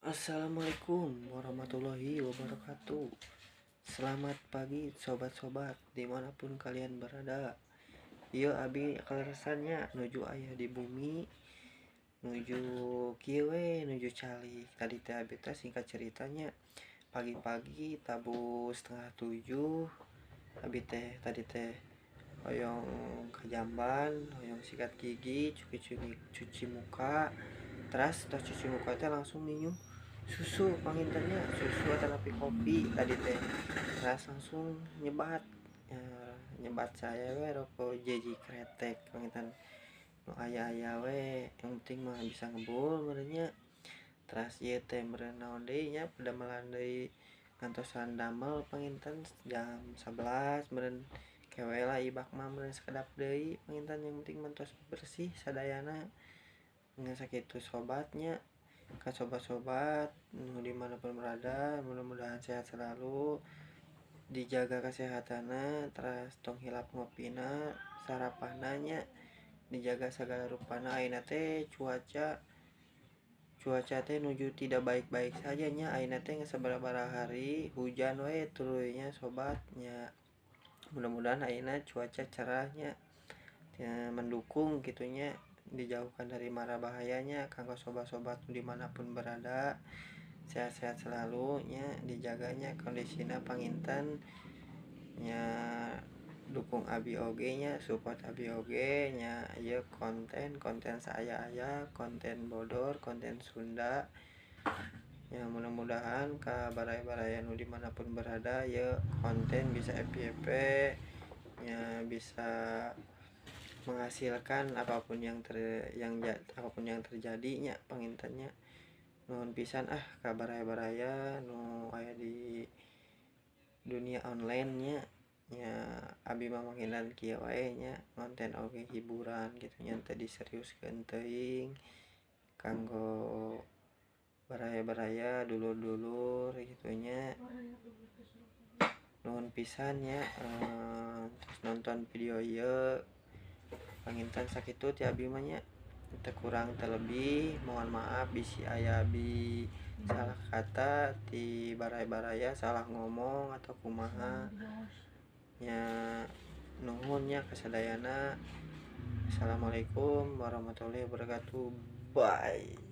Assalamualaikum warahmatullahi wabarakatuh. Selamat pagi sobat-sobat dimanapun kalian berada. Iya abi kaleresannya nuju ayah di bumi, nuju kieu nuju calik. Tadi teh abi teh singkat ceritanya pagi-pagi tabu setengah 7 abi teh tadi teh hoyong ke jamban, hoyong sikat gigi, cuci muka. Terus tos cuci muka teh langsung minum susu pangintennya susu atau tapi kopi tadi teh. Terus langsung nyebat ya, nyebat saya we rokok jeji kretek panginten nu aya-aya we yang penting mah bisa ngebul merenya. Terus ieu teh meureun naon deui nya damelan deui ngantosan damel panginten jam 11 meureun kewe lah ibak mah meureun sakedap deui panginten yang penting mentos bersih sadayana. Ngan sakitu sobatnya ke sobat-sobat dimanapun berada, mudah-mudahan sehat selalu, dijaga kesehatannya, terus tong hilap ngopina sarapananya, dijaga segala rupana. Aina teh cuaca teh nuju tidak baik-baik saja nya. Aina teh sabaraha hari hujan we turunnya sobatnya. Mudah-mudahan aina cuaca cerahnya ya, mendukung gitunya, dijauhkan dari mara bahayanya. Kanggo sobat-sobat dimanapun berada sehat-sehat selalu nya, dijaganya kondisinya panginten nya, dukung abi oge nya, support abi oge nya. Ieu konten saya konten bodor, konten Sunda ya. Mudah-mudahan ka baraya-baraya nu dimanapun berada ya konten bisa FYP ya, bisa menghasilkan apapun yang terjadinya pengintennya. Nuhun pisan ka baraya-baraya nu aya di dunia online nya ya. Abi mah manggilan kieu wae nya, konten oge hiburan gitu nya, teu diseriuskeun teuing kanggo baraya-baraya dulur-dulur gitu nya. Nuhun pisan ya terus nonton video ieu panginten sakitu ti abi mah nya. Teu kurang teu lebih mohon maaf bisi aya abi salah kata ti baraya-baraya, salah ngomong atau kumaha nya. Nuhun nya kasadayana. Assalamualaikum warahmatullahi wabarakatuh. Bye.